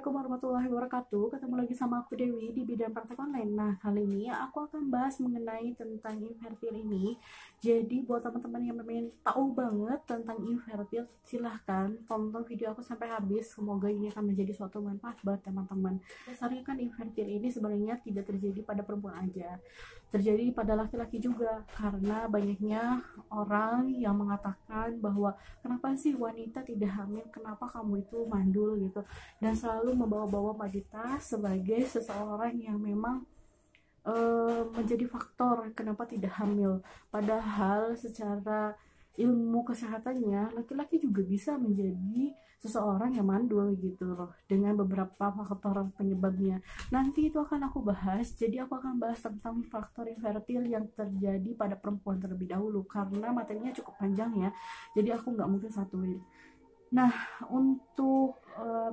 Assalamualaikum warahmatullahi wabarakatuh. Ketemu lagi sama aku Dewi di bidang praktek online. Nah, kali ini aku akan bahas mengenai tentang infertil ini. Jadi buat teman-teman yang memang tahu banget tentang infertil, silahkan tonton video aku sampai habis. Semoga ini akan menjadi suatu manfaat buat teman-teman. Dasarnya kan infertil ini sebenarnya tidak terjadi pada perempuan aja, terjadi pada laki-laki juga, karena banyaknya orang yang mengatakan bahwa kenapa sih wanita tidak hamil, kenapa kamu itu mandul gitu, dan selalu membawa-bawa wanita sebagai seseorang yang memang menjadi faktor kenapa tidak hamil. Padahal secara ilmu kesehatannya laki-laki juga bisa menjadi seseorang yang mandul gitu loh, dengan beberapa faktor penyebabnya. Nanti itu akan aku bahas. Jadi aku akan bahas tentang faktor infertil yang terjadi pada perempuan terlebih dahulu, karena materinya cukup panjang ya, jadi aku nggak mungkin satuin. Nah, untuk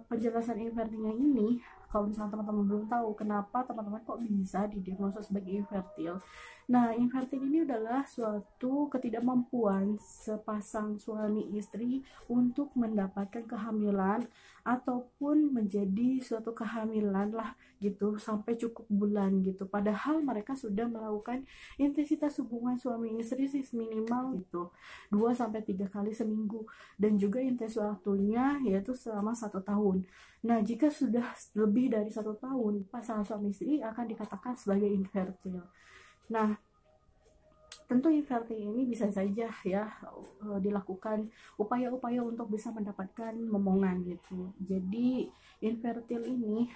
penjelasan infertilnya ini, kalau misalnya teman-teman belum tahu kenapa teman-teman kok bisa didiagnosa sebagai infertil. Nah, infertil ini adalah suatu ketidakmampuan sepasang suami istri untuk mendapatkan kehamilan ataupun menjadi suatu kehamilan lah gitu sampai cukup bulan gitu. Padahal mereka sudah melakukan intensitas hubungan suami istri sih minimal gitu 2 sampai 3 kali seminggu, dan juga intensitas waktunya yaitu selama 1 tahun. Nah, jika sudah lebih dari 1 tahun, pasangan suami istri akan dikatakan sebagai infertil. Nah, tentu infertil ini bisa saja ya dilakukan upaya-upaya untuk bisa mendapatkan momongan gitu. Jadi infertil ini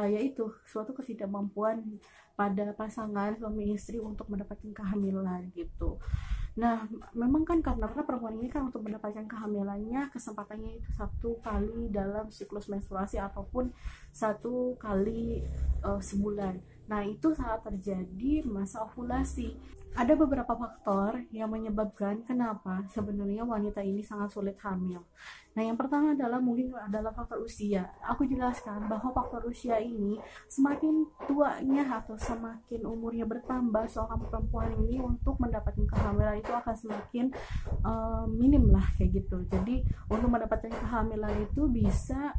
yaitu suatu ketidakmampuan pada pasangan suami istri untuk mendapatkan kehamilan gitu. Nah, memang kan karena perempuan ini kan untuk mendapatkan kehamilannya kesempatannya itu 1 kali dalam siklus menstruasi ataupun 1 kali sebulan. Nah, itu saat terjadi masa ovulasi. Ada beberapa faktor yang menyebabkan kenapa sebenarnya wanita ini sangat sulit hamil. Nah, yang pertama adalah mungkin adalah faktor usia. Aku jelaskan bahwa faktor usia ini semakin tuanya atau semakin umurnya bertambah seorang perempuan ini untuk mendapatkan kehamilan itu akan semakin minim lah kayak gitu. Jadi untuk mendapatkan kehamilan itu bisa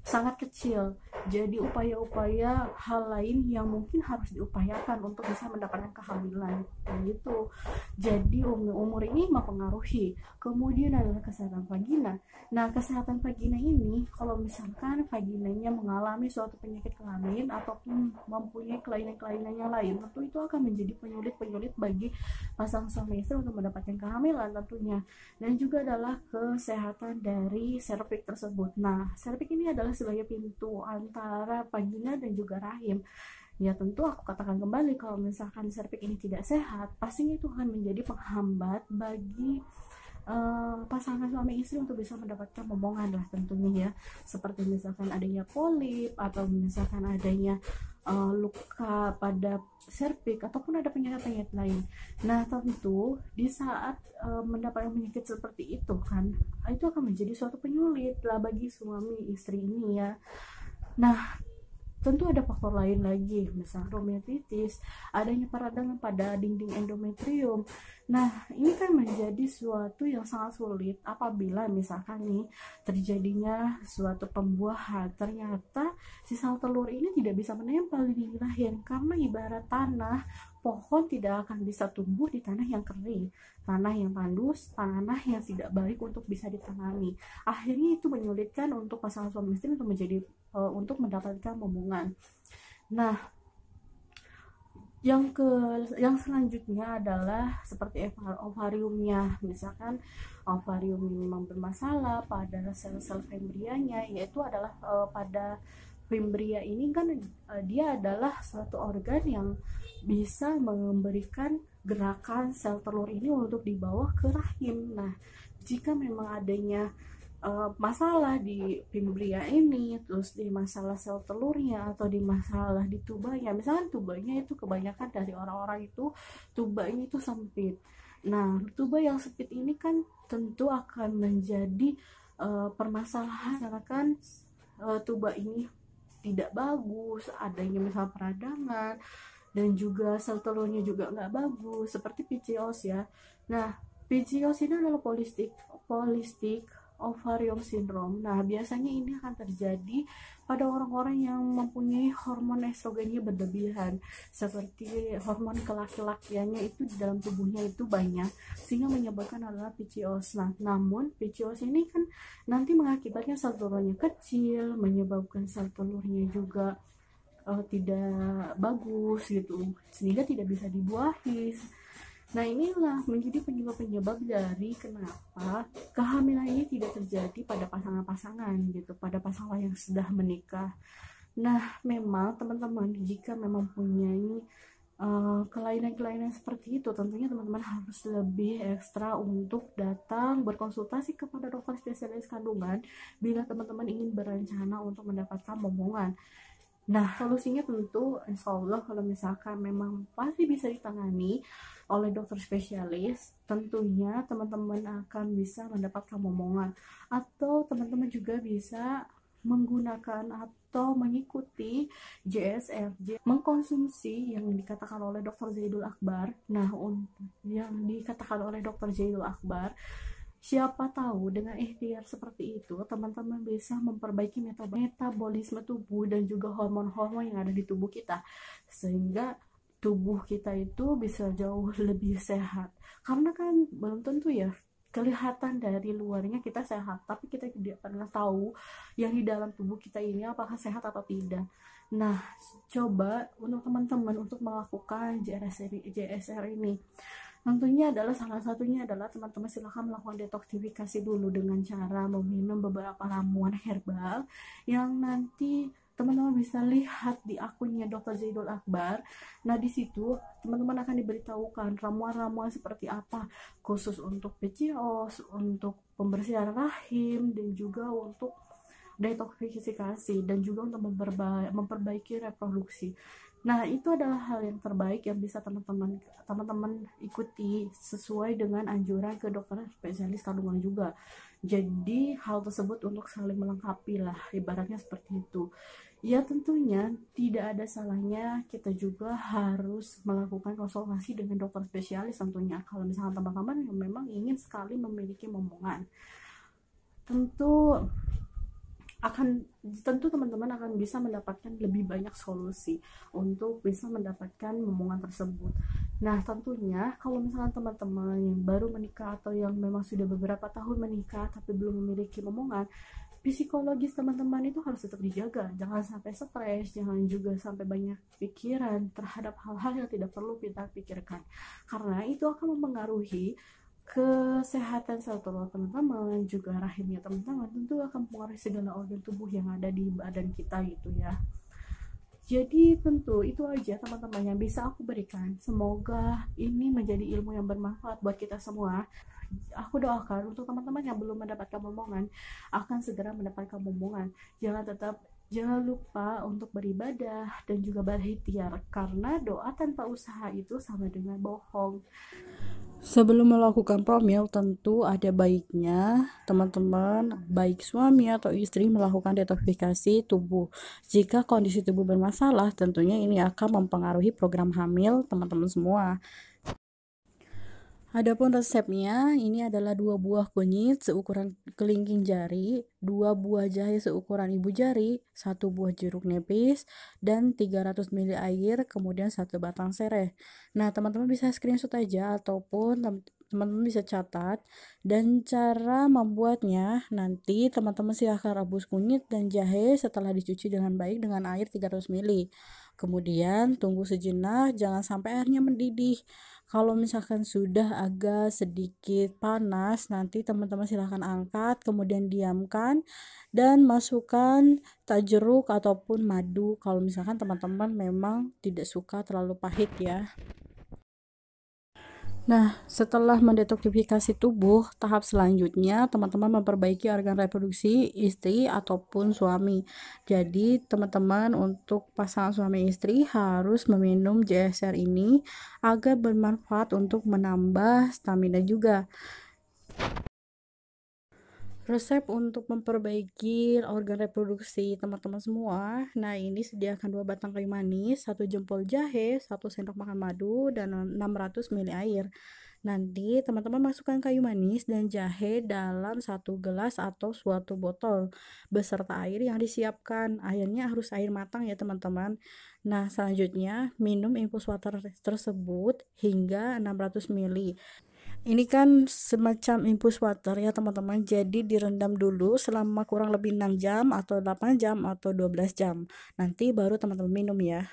sangat kecil. Jadi upaya-upaya hal lain yang mungkin harus diupayakan untuk bisa mendapatkan kehamilan gitu. Jadi umur ini mempengaruhi. Kemudian adalah kesehatan vagina. Nah, kesehatan vagina ini kalau misalkan vaginanya mengalami suatu penyakit kelamin ataupun mempunyai kelainan-kelainan yang lain, tentu itu akan menjadi penyulit-penyulit bagi pasangan suami istri untuk mendapatkan kehamilan tentunya. Dan juga adalah kesehatan dari serviks tersebut. Nah, serviks ini adalah sebagai pintu antara vagina dan juga rahim. Ya, tentu aku katakan kembali, kalau misalkan serviks ini tidak sehat, pastinya itu akan menjadi penghambat bagi pasangan suami istri untuk bisa mendapatkan momongan lah tentunya ya, seperti misalkan adanya polip atau misalkan adanya luka pada serviks ataupun ada penyakit-penyakit lain. Nah, tentu di saat mendapatkan penyakit seperti itu kan, itu akan menjadi suatu penyulit lah bagi suami istri ini ya. Nah, tentu ada faktor lain lagi, misalnya rometitis, adanya peradangan pada dinding endometrium. Nah, ini kan menjadi suatu yang sangat sulit apabila misalkan nih terjadinya suatu pembuahan, ternyata si sel telur ini tidak bisa menempel di rahim, karena ibarat tanah, pohon tidak akan bisa tumbuh di tanah yang kering, tanah yang tandus, tanah yang tidak baik untuk bisa ditanami. Akhirnya itu menyulitkan untuk pasangan suami istri untuk mendapatkan momongan. Nah, yang selanjutnya adalah seperti ovariumnya. Misalkan ovarium memang bermasalah pada sel-sel fimbrianya, yaitu adalah pada fimbria ini kan dia adalah suatu organ yang bisa memberikan gerakan sel telur ini untuk dibawa ke rahim. Nah, jika memang adanya masalah di fimbria ini, terus di masalah sel telurnya atau di masalah di tubanya, misalkan tubanya itu kebanyakan dari orang-orang itu tubanya itu sempit. Nah, tuba yang sempit ini kan tentu akan menjadi permasalahan, karena kan tuba ini tidak bagus, adanya misal peradangan, dan juga sel telurnya juga nggak bagus, seperti PCOS ya. Nah, PCOS ini adalah polycystic ovarium syndrome. Nah, biasanya ini akan terjadi pada orang-orang yang mempunyai hormon estrogennya berlebihan, seperti hormon kelaki-lakiannya itu di dalam tubuhnya itu banyak, sehingga menyebabkan adalah PCOS. Nah, namun PCOS ini kan nanti mengakibatkan sel telurnya kecil, menyebabkan sel telurnya juga tidak bagus gitu, sehingga tidak bisa dibuahi. Nah, inilah menjadi penyebab-penyebab dari kenapa kehamilan ini tidak terjadi pada pasangan-pasangan gitu, pada pasangan yang sudah menikah. Nah, memang teman-teman jika memang punyai kelainan-kelainan seperti itu, tentunya teman-teman harus lebih ekstra untuk datang berkonsultasi kepada dokter spesialis kandungan bila teman-teman ingin berencana untuk mendapatkan momongan. Nah, solusinya tentu insya Allah kalau misalkan memang pasti bisa ditangani oleh dokter spesialis, tentunya teman-teman akan bisa mendapatkan momongan. Atau teman-teman juga bisa menggunakan atau mengikuti JSR, mengkonsumsi yang dikatakan oleh dokter Zaidul Akbar. Nah, yang dikatakan oleh dokter Zaidul Akbar, siapa tahu dengan ikhtiar seperti itu, teman-teman bisa memperbaiki metabolisme tubuh dan juga hormon-hormon yang ada di tubuh kita. Sehingga tubuh kita itu bisa jauh lebih sehat. Karena kan belum tentu ya, kelihatan dari luarnya kita sehat, tapi kita tidak pernah tahu yang di dalam tubuh kita ini apakah sehat atau tidak. Nah, coba untuk teman-teman untuk melakukan JSR ini. Tentunya adalah salah satunya adalah teman-teman silahkan melakukan detoksifikasi dulu dengan cara meminum beberapa ramuan herbal yang nanti teman-teman bisa lihat di akunnya Dr. Zaidul Akbar. Nah, di situ teman-teman akan diberitahukan ramuan-ramuan seperti apa khusus untuk PCOS, untuk pembersihan rahim, dan juga untuk detoksifikasi, dan juga untuk memperbaiki reproduksi. Nah, itu adalah hal yang terbaik yang bisa teman-teman ikuti sesuai dengan anjuran ke dokter spesialis kandungan juga. Jadi hal tersebut untuk saling melengkapi lah, ibaratnya seperti itu. Ya, tentunya tidak ada salahnya kita juga harus melakukan konsultasi dengan dokter spesialis tentunya kalau misalkan teman-teman yang memang ingin sekali memiliki momongan. Tentu teman-teman akan bisa mendapatkan lebih banyak solusi untuk bisa mendapatkan momongan tersebut. Nah, tentunya kalau misalkan teman-teman yang baru menikah atau yang memang sudah beberapa tahun menikah tapi belum memiliki momongan, psikologis teman-teman itu harus tetap dijaga. Jangan sampai stres, jangan juga sampai banyak pikiran terhadap hal-hal yang tidak perlu kita pikirkan, karena itu akan mempengaruhi kesehatan sel telur teman-teman, juga rahimnya teman-teman, tentu akan mempengaruhi segala organ tubuh yang ada di badan kita gitu ya. Jadi tentu itu aja teman-teman yang bisa aku berikan. Semoga ini menjadi ilmu yang bermanfaat buat kita semua. Aku doakan untuk teman-teman yang belum mendapatkan momongan akan segera mendapatkan momongan. Jangan lupa untuk beribadah dan juga berikhtiar, karena doa tanpa usaha itu sama dengan bohong. Sebelum melakukan promil, tentu ada baiknya teman-teman, baik suami atau istri, melakukan detoksifikasi tubuh. Jika kondisi tubuh bermasalah, tentunya ini akan mempengaruhi program hamil teman-teman semua. Adapun resepnya, ini adalah 2 buah kunyit seukuran kelingking jari, 2 buah jahe seukuran ibu jari, 1 buah jeruk nipis, dan 300 ml air, kemudian 1 batang sereh. Nah, teman-teman bisa screenshot aja ataupun teman-teman bisa catat. Dan cara membuatnya, nanti teman-teman silahkan rebus kunyit dan jahe setelah dicuci dengan baik dengan air 300 ml. Kemudian tunggu sejenak, jangan sampai airnya mendidih. Kalau misalkan sudah agak sedikit panas, nanti teman-teman silahkan angkat, kemudian diamkan dan masukkan tak jeruk ataupun madu kalau misalkan teman-teman memang tidak suka terlalu pahit ya. Nah, setelah mendetoksifikasi tubuh, tahap selanjutnya teman-teman memperbaiki organ reproduksi istri ataupun suami. Jadi, teman-teman untuk pasangan suami istri harus meminum JSR ini agar bermanfaat untuk menambah stamina juga. Resep untuk memperbaiki organ reproduksi teman-teman semua. Nah, ini sediakan 2 batang kayu manis, 1 jempol jahe, 1 sendok makan madu, dan 600 ml air. Nanti teman-teman masukkan kayu manis dan jahe dalam satu gelas atau suatu botol beserta air yang disiapkan. Airnya harus air matang ya teman-teman. Nah, selanjutnya minum infus water tersebut hingga 600 ml. Ini kan semacam infus water ya teman-teman. Jadi direndam dulu selama kurang lebih 6 jam atau 8 jam atau 12 jam. Nanti baru teman-teman minum ya.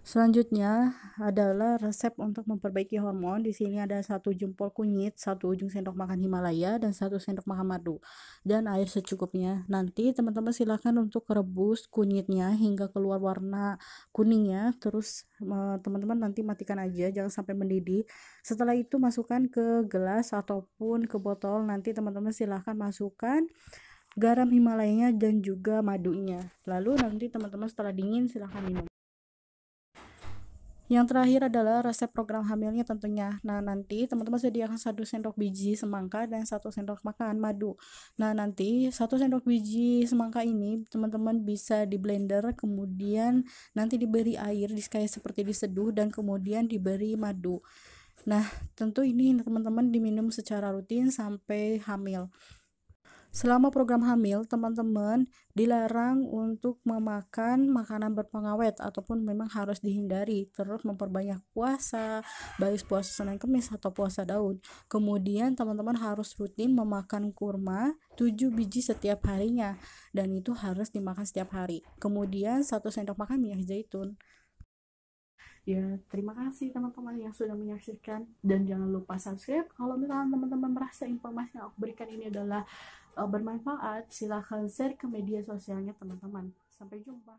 Selanjutnya adalah resep untuk memperbaiki hormon. Di sini ada 1 jempol kunyit, 1 ujung sendok makan Himalaya, dan 1 sendok makan madu, dan air secukupnya. Nanti teman-teman silahkan untuk rebus kunyitnya hingga keluar warna kuningnya. Terus teman-teman nanti matikan aja, jangan sampai mendidih. Setelah itu masukkan ke gelas ataupun ke botol. Nanti teman-teman silahkan masukkan garam Himalayanya dan juga madunya. Lalu nanti teman-teman setelah dingin silahkan minum. Yang terakhir adalah resep program hamilnya tentunya. Nah, nanti teman-teman sediakan 1 sendok biji semangka dan 1 sendok makan madu. Nah, nanti 1 sendok biji semangka ini teman-teman bisa di blender, kemudian nanti diberi air kayak seperti diseduh, dan kemudian diberi madu. Nah, tentu ini teman-teman diminum secara rutin sampai hamil. Selama program hamil, teman-teman dilarang untuk memakan makanan berpengawet ataupun memang harus dihindari. Terus memperbanyak puasa, baik puasa Senin Kemis atau puasa Daud. Kemudian teman-teman harus rutin memakan kurma 7 biji setiap harinya, dan itu harus dimakan setiap hari. Kemudian 1 sendok makan minyak zaitun. Ya, terima kasih teman-teman yang sudah menyaksikan, dan jangan lupa subscribe. Kalau misalnya teman-teman merasa informasi yang aku berikan ini adalah bermanfaat, silahkan share ke media sosialnya teman-teman. Sampai jumpa.